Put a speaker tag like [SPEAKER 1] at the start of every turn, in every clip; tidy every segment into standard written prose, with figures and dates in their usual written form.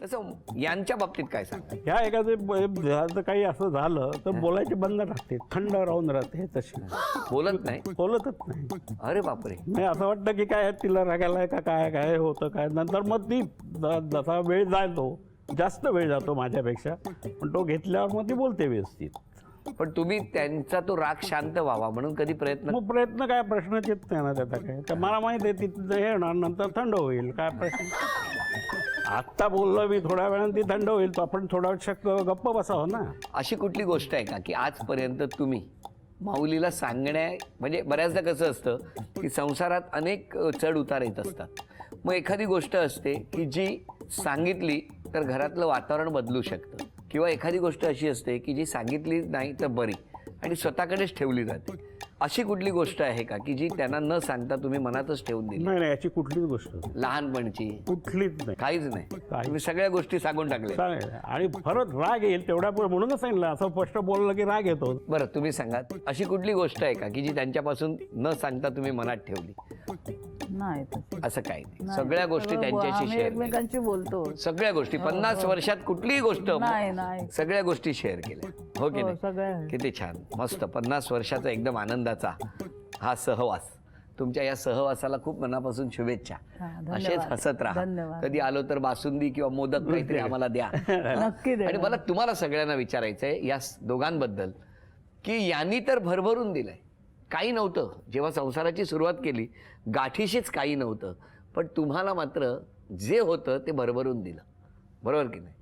[SPEAKER 1] तसं यांच्या बाबतीत काय सांगा?
[SPEAKER 2] ह्या एखादं काही असं झालं तर बोलायचे बंद राहते, थंड राहून राहते. तशी
[SPEAKER 1] बोलत नाही?
[SPEAKER 2] बोलतच नाही.
[SPEAKER 1] अरे बापरे.
[SPEAKER 2] नाही असं वाटतं की काय तिला रागायला का काय काय होतं काय. नंतर मग ती जसा वेळ जातो, जास्त वेळ जातो माझ्यापेक्षा, पण तो घेतल्यावर मग ती बोलते व्यवस्थित.
[SPEAKER 1] पण तुम्ही त्यांचा तो राग शांत व्हावा म्हणून कधी प्रयत्न?
[SPEAKER 2] मग प्रयत्न काय, प्रश्नच येत नाही ना त्याचा काय. तर मला माहिती आहे तिथं हे येणार, नंतर थंड होईल. काय प्रश्न. आत्ता बोललो मी, थोड्या वेळाने ती थंड होईल, तो आपण थोडा वेळ गप्प बसावं ना.
[SPEAKER 1] अशी कुठली गोष्ट आहे का की आजपर्यंत तुम्ही माऊलीला म्हणजे बऱ्याचदा कसं असतं की संसारात अनेक चढ उतार येत असतात. मग एखादी गोष्ट असते की जी सांगितली तर घरातलं वातावरण बदलू शकतं, किंवा एखादी गोष्ट अशी असते की जी सांगितली नाही तर बरी आणि स्वतःकडेच ठेवली जाते. अशी कुठली गोष्ट आहे का की जी त्यांना न सांगता तुम्ही मनातच ठेवून दिली?
[SPEAKER 2] नाही नाही, याची कुठलीच गोष्ट
[SPEAKER 1] लहानपणची
[SPEAKER 2] कुठलीच नाही,
[SPEAKER 1] काहीच नाही. तुम्ही सगळ्या गोष्टी सांगून टाकल्या.
[SPEAKER 2] आणि परत राग येईल तेवढ्या म्हणूनच सांगितलं. असं स्पष्ट बोललं की राग येतो.
[SPEAKER 1] बरं तुम्ही सांगा, अशी कुठली गोष्ट आहे का की जी त्यांच्यापासून न सांगता तुम्ही मनात ठेवली?
[SPEAKER 3] नाही
[SPEAKER 1] असं काही नाही, सगळ्या गोष्टी त्यांच्याशी शेअर
[SPEAKER 3] एकमेकांशी बोलतो.
[SPEAKER 1] सगळ्या गोष्टी 50 वर्षात कुठलीही गोष्ट
[SPEAKER 3] नाही
[SPEAKER 1] सगळ्या गोष्टी शेअर केल्या, हो की
[SPEAKER 3] सगळ्या.
[SPEAKER 1] नाही? किती छान, मस्त. 50 वर्षाचा एकदम आनंदाचा हा सहवास. तुमच्या या सहवासाला खूप मनापासून शुभेच्छा. असेच हसत राहा. कधी आलो तर बासुंदी किंवा मोदक काहीतरी आम्हाला द्या.
[SPEAKER 3] नक्की द्या.
[SPEAKER 1] आणि मला तुम्हाला सगळ्यांना विचारायचंय या दोघांबद्दल की यांनी तर भरभरून दिलंय. काही नव्हतं जेव्हा संसाराची सुरुवात केली, गाठीशीच काही नव्हतं, पण तुम्हाला मात्र जे होतं ते भरभरून दिलं, बरोबर की नाही?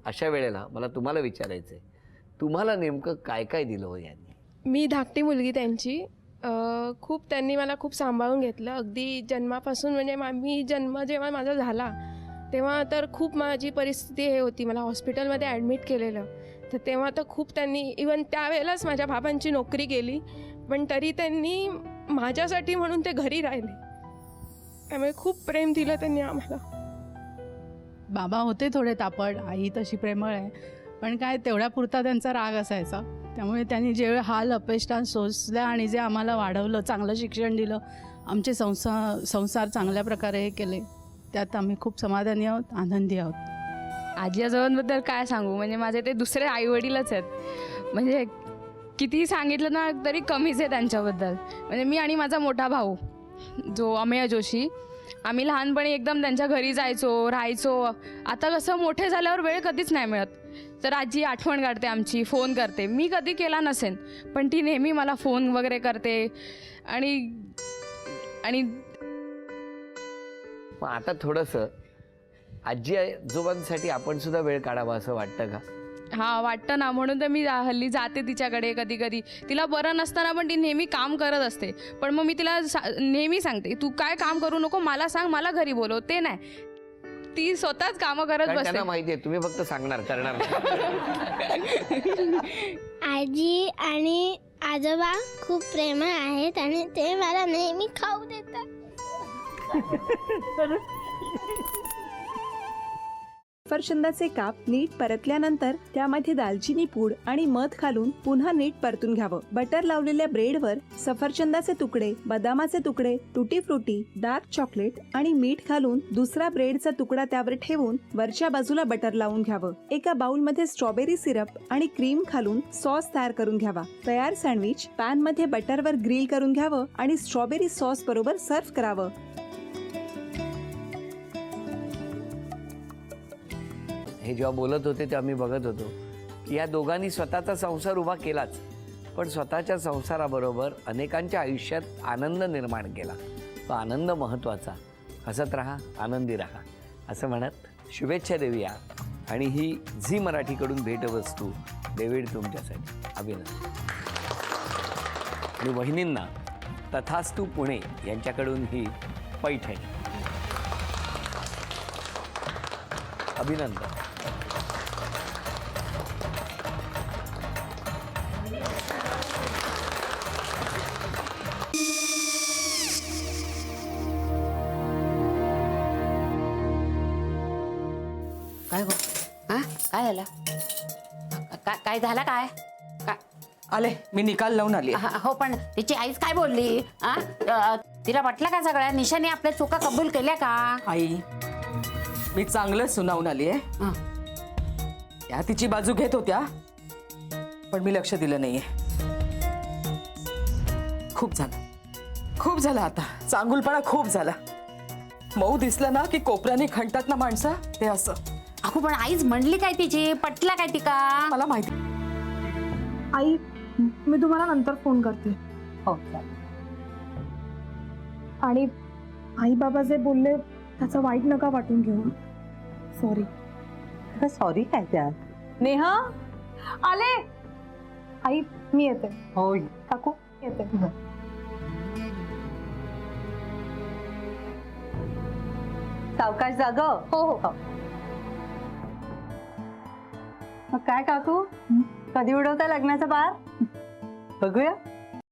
[SPEAKER 1] अशा वेळेला मला तुम्हाला विचारायचंय, तुम्हाला नेमकं काय काय दिलं हो यांनी?
[SPEAKER 4] मी धाकटी मुलगी त्यांची. खूप त्यांनी मला खूप सांभाळून घेतलं अगदी जन्मापासून. म्हणजे मी जन्म जेव्हा माझा झाला तेव्हा तर खूप माझी परिस्थिती हे होती, मला हॉस्पिटलमध्ये ॲडमिट केलेलं. तर तेव्हा तर खूप त्यांनी, इवन त्यावेळेलाच माझ्या बाबांची नोकरी गेली, पण तरी त्यांनी माझ्यासाठी म्हणून ते घरी राहिले. त्यामुळे खूप प्रेम दिलं त्यांनी आम्हाला.
[SPEAKER 5] बाबा होते थोडे तापड, आई तशी प्रेमळ आहे, पण काय तेवढ्यापुरता त्यांचा राग असायचा. त्यामुळे त्यांनी जे हाल अपेष्टा सोसल्या आणि जे आम्हाला वाढवलं, चांगलं शिक्षण दिलं, आमचे संसार चांगल्या प्रकारे हे केले, त्यात आम्ही खूप समाधानी आहोत, आनंदी आहोत.
[SPEAKER 6] आजी आजोबांबद्दल काय सांगू, म्हणजे माझे ते दुसरे आईवडीलच आहेत. म्हणजे कितीही सांगितलं ना तरी कमीच आहे त्यांच्याबद्दल. म्हणजे मी आणि माझा मोठा भाऊ जो अमेय जोशी, आम्ही लहानपणी एकदम त्यांच्या घरी जायचो, राहायचो. आता कसं मोठे झाल्यावर वेळ कधीच नाही मिळत. तर आजी आठवण काढते आमची, फोन करते. मी कधी केला नसेन पण ती नेहमी मला फोन वगैरे करते. आणि आणि
[SPEAKER 1] मग आता थोडंसं आजी आजोबांसाठी आपण सुद्धा वेळ काढावा असं वाटतं का?
[SPEAKER 6] हां वाटतं ना, म्हणून तर मी हल्ली जाते तिच्याकडे. कधी कधी तिला बरं नसताना पण ती नेहमी काम करत असते, पण मग मी तिला नेहमी सांगते तू काय काम करू नको, मला सांग, मला घरी बोलव. ते नाही, ती स्वतःच कामं करत बसते.
[SPEAKER 1] त्यांना माहिती आहे तुम्ही फक्त सांगणार, करणार नाही.
[SPEAKER 7] आजी आणि आजोबा खूप प्रेमळ आहेत आणि ते मला नेहमी खाऊ देतात.
[SPEAKER 8] सफरचंदाचे काप नीट परतल्यानंतर त्यामध्ये दालचिनी पूड आणि मध घालून पुन्हा नीट परतून घ्यावं. बटर लावलेल्या ब्रेडवर सफरचंदाचे तुकडे, बदामाचे तुकडे, टुटी फ्रुटी, डार्क चॉकलेट आणि मीठ घालून दुसरा ब्रेडचा तुकडा त्यावर ठेवून वरच्या बाजूला बटर लावून घ्यावं. एका बाउलमध्ये स्ट्रॉबेरी सिरप आणि क्रीम घालून सॉस तयार करून घ्यावा. तयार सँडविच पॅन मध्ये बटरवर ग्रिल करून घ्यावं आणि स्ट्रॉबेरी सॉस बरोबर सर्व्ह करावं.
[SPEAKER 1] हे जेव्हा बोलत होते तेव्हा मी बघत होतो की या दोघांनी स्वतःचा संसार उभा केलाच, पण स्वतःच्या संसाराबरोबर अनेकांच्या आयुष्यात आनंद निर्माण केला. तो आनंद महत्त्वाचा. हसत राहा, आनंदी राहा असं म्हणत शुभेच्छा देऊया. आणि ही झी मराठीकडून भेटवस्तू डेव्हिड तुमच्यासाठी. अभिनंदन. आणि वहिनींना तथास्तू पुणे यांच्याकडून ही पैठणी. अभिनंदन.
[SPEAKER 9] काय गो? हा काय झालं? काय झालं? काय
[SPEAKER 10] आले मी निकाल लावून आली.
[SPEAKER 9] हो पण तिची आईच काय बोलली? तिला वाटलं का सगळ्या निशाने आपल्या चुका कबूल केल्या का?
[SPEAKER 10] आई मी चांगलं सुनावून आली आहे.
[SPEAKER 9] हं.
[SPEAKER 10] त्या तिची बाजू घेत होत्या पण मी लक्ष दिलं नाहीये. खूप झालं आता. चांगुलपणा खूप झाला. मऊ दिसलं ना की कोपऱ्याने खणतात ना माणसं, ते असं.
[SPEAKER 9] अगो पण आईच म्हणली काय तिची, पटला काय ती का?
[SPEAKER 10] मला माहिती.
[SPEAKER 11] आई मी तुम्हाला नंतर फोन करते.
[SPEAKER 3] हो
[SPEAKER 11] आणि आई बाबा जे बोलले त्याचं वाईट नका वाटून घेऊ. सॉरी.
[SPEAKER 3] सॉरी काय त्यात? नेहा
[SPEAKER 11] आले. आई मी येते.
[SPEAKER 3] हो
[SPEAKER 11] काकू येते.
[SPEAKER 3] सावकाश जाग.
[SPEAKER 11] हो हो.
[SPEAKER 3] मग काय काकू, कधी उडवता लग्नाचा बार? बघूया.